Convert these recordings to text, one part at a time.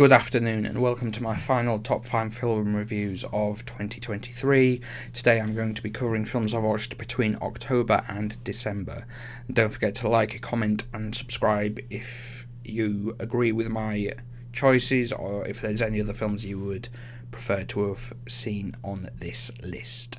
Good afternoon and welcome to my final top 5 film reviews of 2023. Today I'm going to be covering films I've watched between October and December. And don't forget to like, comment and subscribe if you agree with my choices or if there's any other films you would prefer to have seen on this list.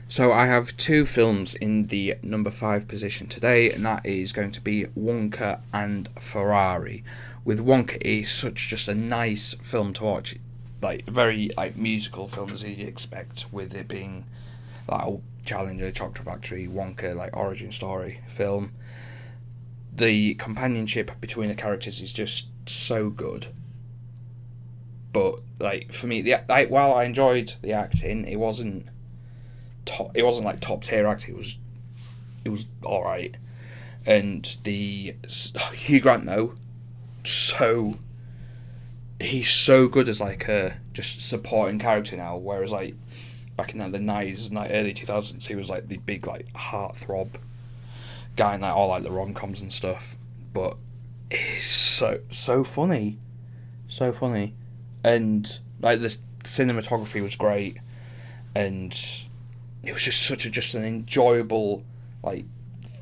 So I have two films in the number 5 position today, and that is going to be Wonka and Ferrari. With Wonka, it's such just a nice film to watch, like very musical film as you'd expect, with it being like a Challenger, Chocolate Factory, Wonka origin story film. The companionship between the characters is just so good. But for me, while I enjoyed the acting, it wasn't top tier acting. It was all right, and the Hugh Grant though, he's so good as a just supporting character now. Whereas back in the 90s and early 2000s, he was the big heartthrob guy in all the rom-coms and stuff. But he's so funny, and the cinematography was great, and it was just an enjoyable,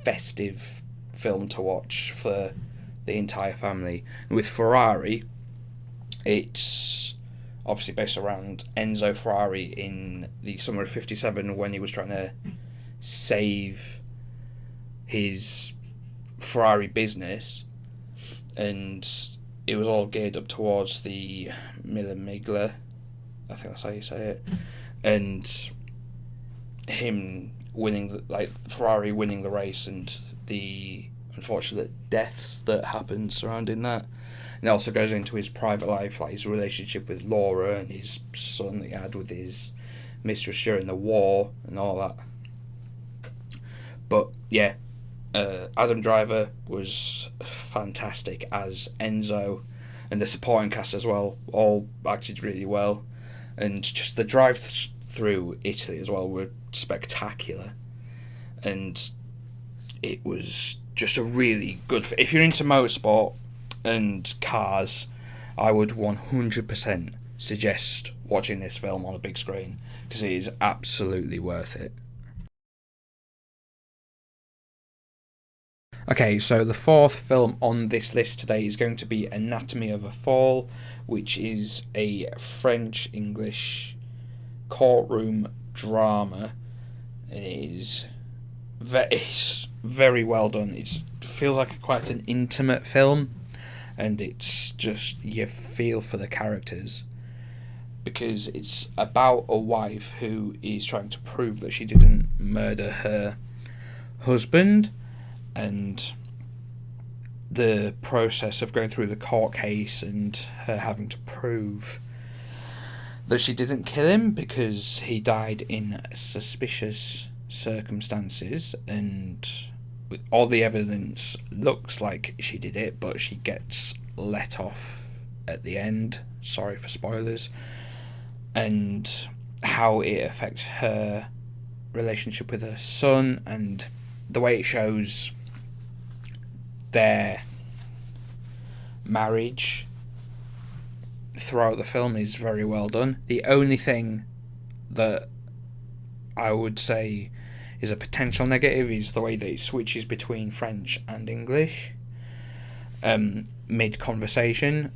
festive film to watch for the entire family. And with Ferrari, it's obviously based around Enzo Ferrari in the summer of '57 when he was trying to save his Ferrari business, and it was all geared up towards the Mille Miglia, I think that's how you say it, and him winning Ferrari winning the race and the unfortunate deaths that happened surrounding that. And it also goes into his private life, his relationship with Laura and his son that he had with his mistress during the war and all that. But yeah, Adam Driver was fantastic as Enzo, and the supporting cast as well all acted really well, and just the drive through Italy as well were spectacular, and it was just a really good. If you're into motorsport and cars, I would 100% suggest watching this film on a big screen because it is absolutely worth it. Okay, so the fourth film on this list today is going to be Anatomy of a Fall, which is a French-English courtroom drama. It is very well done. It feels like quite an intimate film, and it's just you feel for the characters because it's about a wife who is trying to prove that she didn't murder her husband, and the process of going through the court case and her having to prove that she didn't kill him because he died in suspicious circumstances, and with all the evidence looks like she did it, but she gets let off at the end. Sorry for spoilers. And how it affects her relationship with her son, and the way it shows their marriage throughout the film is very well done. The only thing that I would say is a potential negative is the way that it switches between French and English mid-conversation.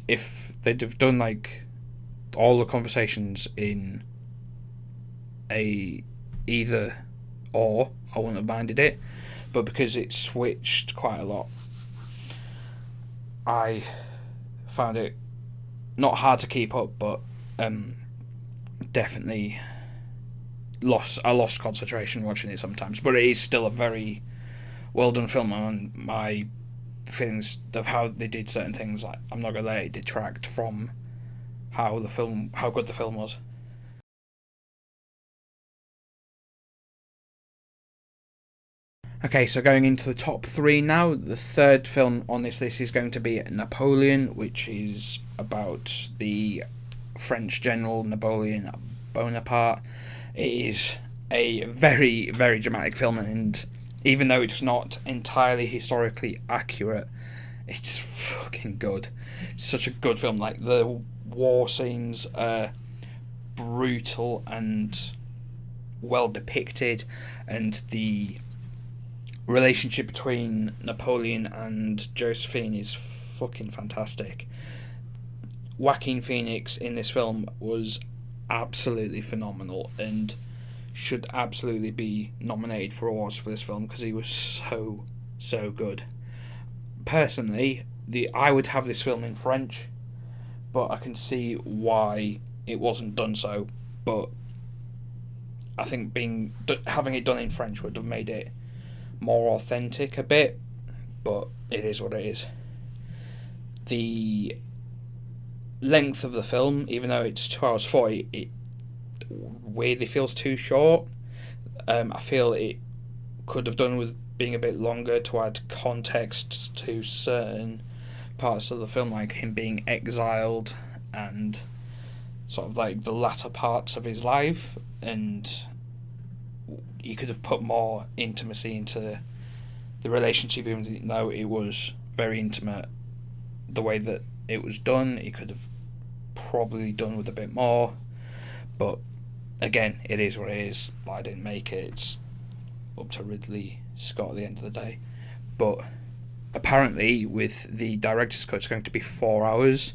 If they'd have done all the conversations in a either or, I wouldn't have minded it, but because it switched quite a lot, I found it not hard to keep up, but definitely I lost concentration watching it sometimes. But it is still a very well done film, and my feelings of how they did certain things, I'm not gonna let it detract from how good the film was. Okay, so going into the top 3 now, the third film on this list is going to be Napoleon, which is about the French general Napoleon Bonaparte. It is a very, very dramatic film, and Even though it's not entirely historically accurate, it's fucking good. It's such a good film. Like, the war scenes are brutal and well depicted, and the relationship between Napoleon and Josephine is fucking fantastic. Joaquin Phoenix in this film was absolutely phenomenal and should absolutely be nominated for awards for this film because he was so good. Personally, I would have this film in French, but I can see why it wasn't done so. But I think having it done in French would have made it more authentic a bit. But it is what it is. The length of the film, even though it's 2 hours 40, it weirdly feels too short. I feel it could have done with being a bit longer to add context to certain parts of the film, like him being exiled and sort of like the latter parts of his life, and you could have put more intimacy into the relationship, even though it was very intimate. The way that it was done, it could have probably done with a bit more, but again, it is what it is. I didn't make it. It's up to Ridley Scott at the end of the day. But apparently, with the director's cut, it's going to be 4 hours,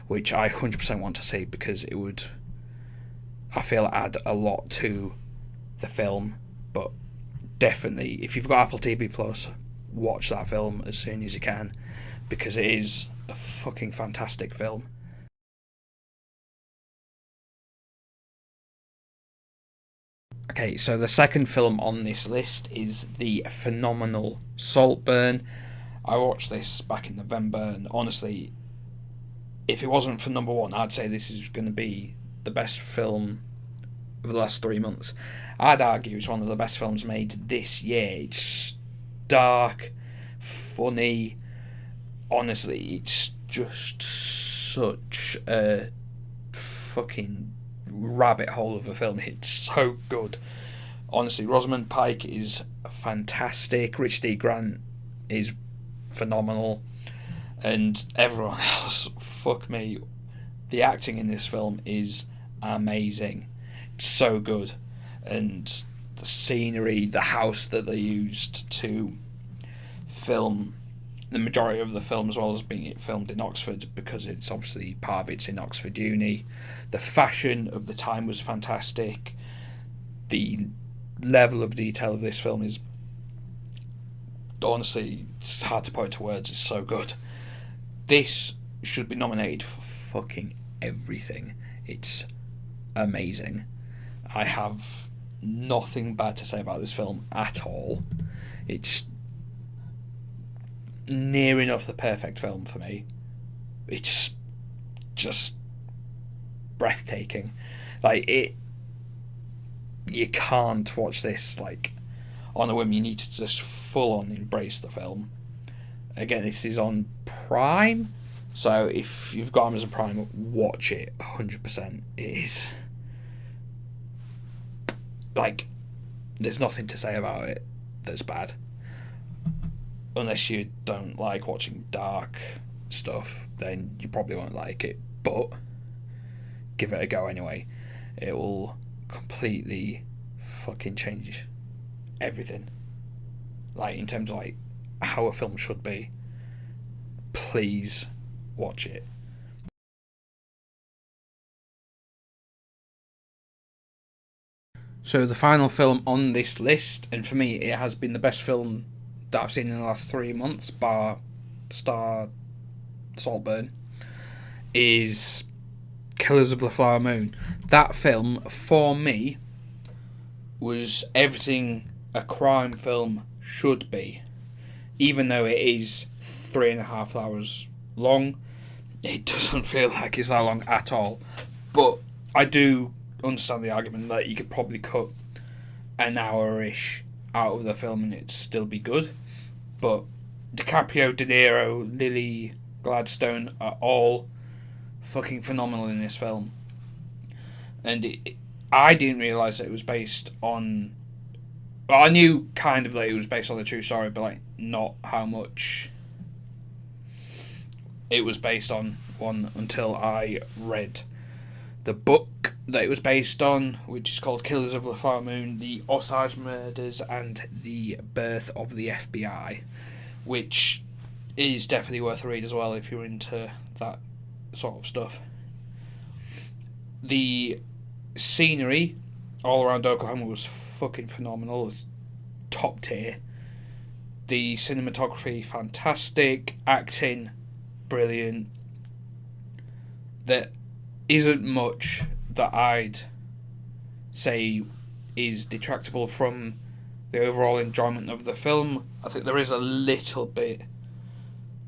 which I 100% want to see because it would, I feel, add a lot to the film. But definitely, if you've got Apple TV Plus, watch that film as soon as you can because it is a fucking fantastic film. Okay, so the second film on this list is the phenomenal Saltburn. I watched this back in November, and honestly, if it wasn't for number one, I'd say this is going to be the best film of the last 3 months. I'd argue it's one of the best films made this year. It's dark, funny. Honestly, it's just such a fucking rabbit hole of a film. It's so good. Honestly, Rosamund Pike is fantastic. Richard E. Grant is phenomenal, and everyone else, fuck me, the acting in this film is amazing. It's so good, and the scenery, the house that they used to film the majority of the film, as well as being filmed in Oxford, because it's obviously part of it's in Oxford Uni. The fashion of the time was fantastic. The level of detail of this film is, honestly, it's hard to put into words. It's so good. This should be nominated for fucking everything. It's amazing. I have nothing bad to say about this film at all. It's near enough the perfect film for me. It's just breathtaking. Like, it, you can't watch this like on a whim. You need to just full on embrace the film. Again, this is on Prime, so if you've got Amazon Prime, watch it 100%. It is like, there's nothing to say about it that's bad, unless you don't like watching dark stuff. Then you probably won't like it, but give it a go anyway. It will completely fucking change everything, like in terms of like how a film should be. Please watch it. So the final film on this list, and for me it has been the best film that I've seen in the last 3 months, bar Star Saltburn, is Killers of the Flower Moon. That film, for me, was everything a crime film should be. Even though it is 3.5 hours long, it doesn't feel like it's that long at all. But I do understand the argument that you could probably cut an hour-ish out of the film and it'd still be good. But DiCaprio, De Niro, Lily Gladstone are all fucking phenomenal in this film. And I didn't realise that it was based on Well, I knew kind of that it was based on a true story, but like not how much it was based on one until I read the book that it was based on, which is called Killers of the Flower Moon, The Osage Murders and the Birth of the FBI, which is definitely worth a read as well if you're into that sort of stuff. The scenery all around Oklahoma was fucking phenomenal. It's top tier. The cinematography, fantastic. Acting, brilliant. There isn't much that I'd say is detractible from the overall enjoyment of the film. I think there is a little bit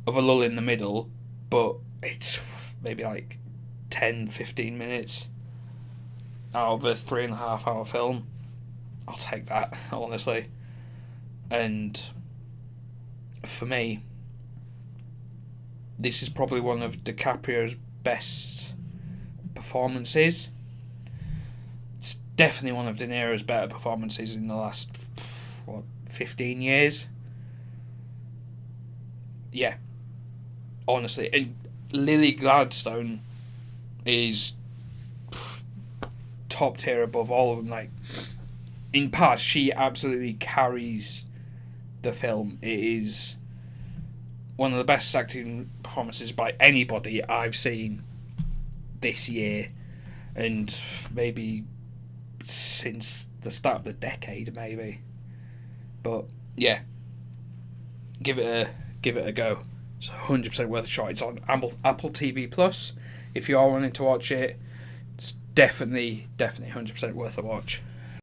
of a lull in the middle, but it's maybe like 10-15 minutes out of a 3.5 hour film. I'll take that, honestly. And for me, this is probably one of DiCaprio's best performances. It's definitely one of De Niro's better performances in the last 15 years. Yeah, honestly. And Lily Gladstone is top tier above all of them. Like, in parts, she absolutely carries the film. It is one of the best acting performances by anybody I've seen this year, and maybe since the start of the decade, maybe. But yeah, give it a go. It's 100% worth a shot. It's on Apple TV Plus. If you are wanting to watch it, it's definitely 100% worth a watch.